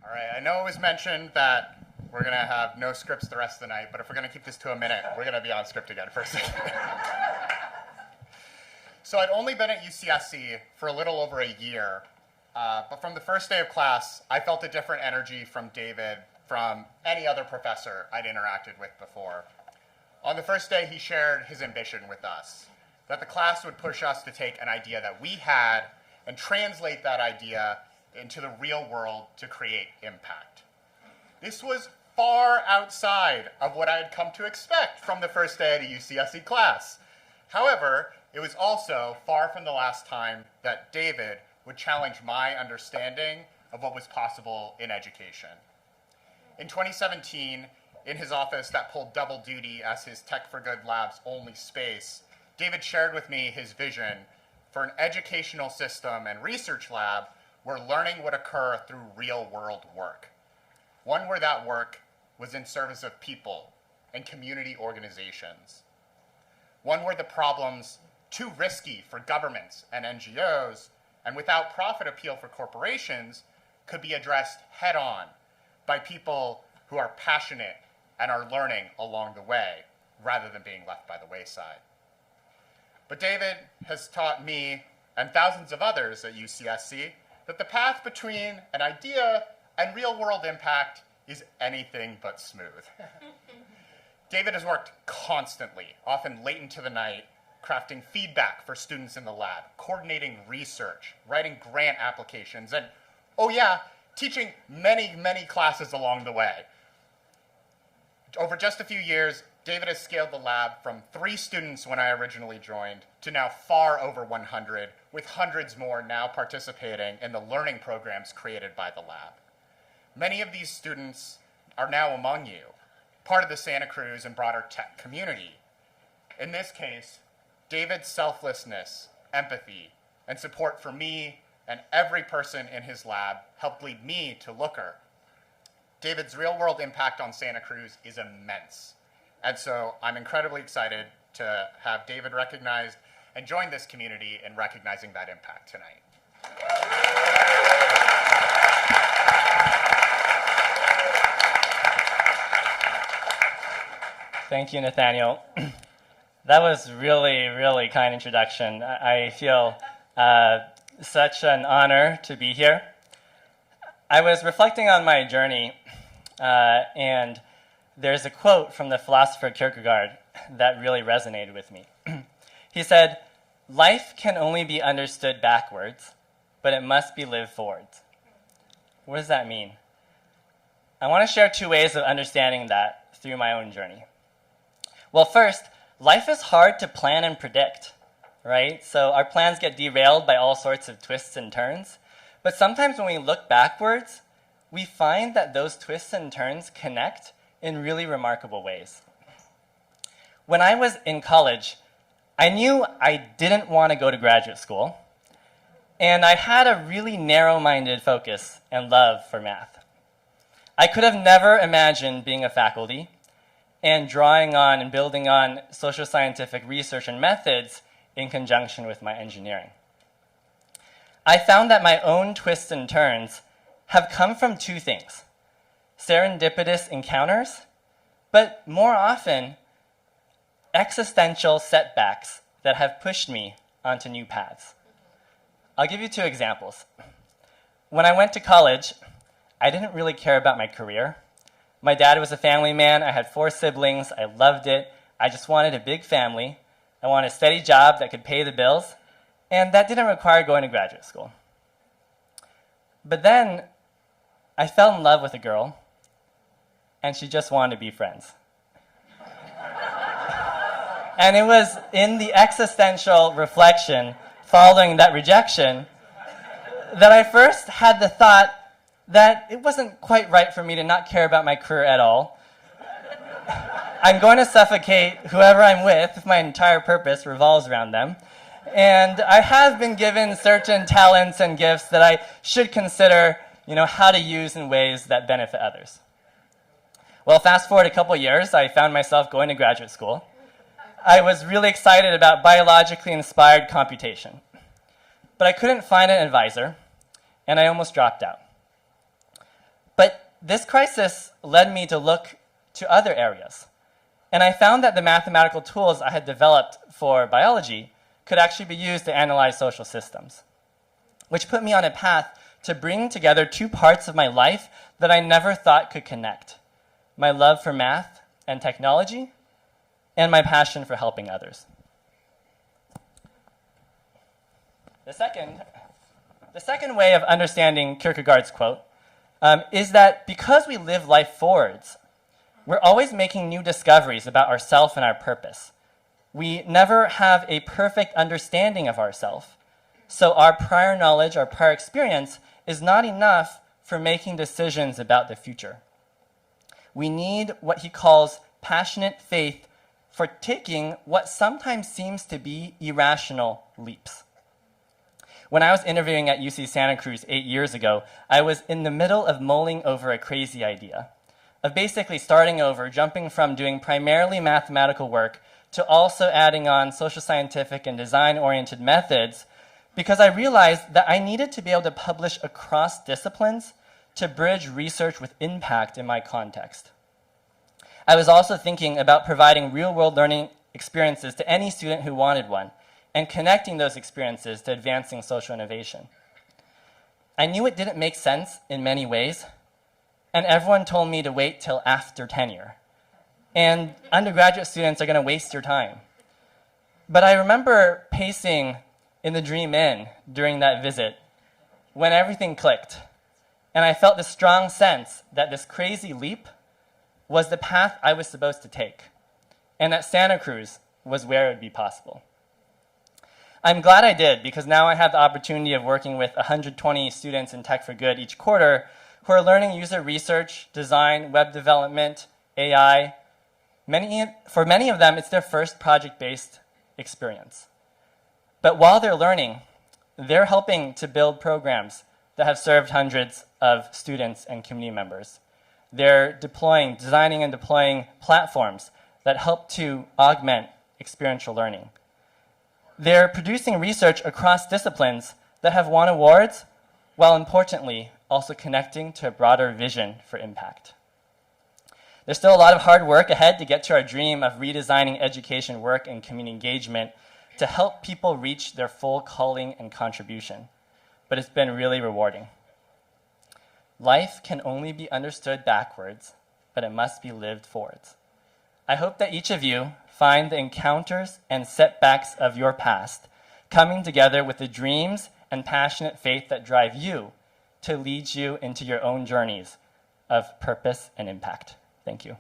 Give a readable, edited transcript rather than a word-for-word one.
All right, I know it was mentioned that we're going to have no scripts the rest of the night, but if we're going to keep this to a minute, we're going to be on script again for a second. So I'd only been at UCSC for a little over a year, but from the first day of class, I felt a different energy from David from any other professor I'd interacted with before. On the first day, he shared his ambition with us, that the class would push us to take an idea that we had and translate that idea into the real world to create impact. This was far outside of what I had come to expect from the first day at a UCSC class. However, it was also far from the last time that David would challenge my understanding of what was possible in education. In 2017, in his office that pulled double duty as his Tech for Good Lab's only space, David shared with me his vision for an educational system and research lab where learning would occur through real-world work. One where that work was in service of people and community organizations. One where the problems too risky for governments and NGOs and without profit appeal for corporations could be addressed head-on by people who are passionate and are learning along the way, rather than being left by the wayside. But David has taught me and thousands of others at UCSC that the path between an idea and real-world impact is anything but smooth. David has worked constantly, often late into the night, crafting feedback for students in the lab, coordinating research, writing grant applications, and, oh yeah, teaching many, many classes along the way. Over just a few years, David has scaled the lab from 3 students when I originally joined to now far over 100, with hundreds more now participating in the learning programs created by the lab. Many of these students are now among you, part of the Santa Cruz and broader tech community. In this case, David's selflessness, empathy, and support for me and every person in his lab helped lead me to Looker. David's real-world impact on Santa Cruz is immense. And so I'm incredibly excited to have David recognized and join this community in recognizing that impact tonight. Thank you, Nathaniel. That was really, really kind introduction. I feel such an honor to be here. I was reflecting on my journey, and there's a quote from the philosopher Kierkegaard that really resonated with me. He said, "Life can only be understood backwards, but it must be lived forwards." What does that mean? I want to share 2 ways of understanding that through my own journey. Well, first, life is hard to plan and predict, right? So our plans get derailed by all sorts of twists and turns. But sometimes when we look backwards, we find that those twists and turns connect in really remarkable ways. When I was in college, I knew I didn't want to go to graduate school, and I had a really narrow-minded focus and love for math. I could have never imagined being a faculty and drawing on and building on social scientific research and methods in conjunction with my engineering. I found that my own twists and turns have come from 2 things: serendipitous encounters, but more often, existential setbacks that have pushed me onto new paths. I'll give you 2 examples. When I went to college, I didn't really care about my career. My dad was a family man. I had 4 siblings. I loved it. I just wanted a big family. I wanted a steady job that could pay the bills, and that didn't require going to graduate school. But then I fell in love with a girl, and she just wanted to be friends. And it was in the existential reflection following that rejection that I first had the thought that it wasn't quite right for me to not care about my career at all. I'm going to suffocate whoever I'm with if my entire purpose revolves around them. And I have been given certain talents and gifts that I should consider, how to use in ways that benefit others. Well, fast forward a couple years, I found myself going to graduate school. I was really excited about biologically inspired computation, but I couldn't find an advisor, and I almost dropped out. But this crisis led me to look to other areas. And I found that the mathematical tools I had developed for biology could actually be used to analyze social systems, which put me on a path to bring together two parts of my life that I never thought could connect: my love for math and technology, and my passion for helping others. The second way of understanding Kierkegaard's quote is that because we live life forwards, we're always making new discoveries about ourselves and our purpose. We never have a perfect understanding of ourselves, so our prior knowledge, our prior experience, is not enough for making decisions about the future. We need what he calls passionate faith for taking what sometimes seems to be irrational leaps. When I was interviewing at UC Santa Cruz 8 years ago, I was in the middle of mulling over a crazy idea of basically starting over, jumping from doing primarily mathematical work to also adding on social scientific and design-oriented methods, because I realized that I needed to be able to publish across disciplines to bridge research with impact in my context. I was also thinking about providing real-world learning experiences to any student who wanted one, and connecting those experiences to advancing social innovation. I knew it didn't make sense in many ways, and everyone told me to wait till after tenure. And undergraduate students are going to waste your time. But I remember pacing in the Dream Inn during that visit when everything clicked, and I felt this strong sense that this crazy leap was the path I was supposed to take, and that Santa Cruz was where it would be possible. I'm glad I did, because now I have the opportunity of working with 120 students in Tech for Good each quarter who are learning user research, design, web development, AI. For many of them, it's their first project-based experience. But while they're learning, they're helping to build programs that have served hundreds of students and community members. They're designing and deploying platforms that help to augment experiential learning. They're producing research across disciplines that have won awards, while importantly, also connecting to a broader vision for impact. There's still a lot of hard work ahead to get to our dream of redesigning education work and community engagement to help people reach their full calling and contribution. But it's been really rewarding. Life can only be understood backwards, but it must be lived forwards. I hope that each of you find the encounters and setbacks of your past coming together with the dreams and passionate faith that drive you to lead you into your own journeys of purpose and impact. Thank you.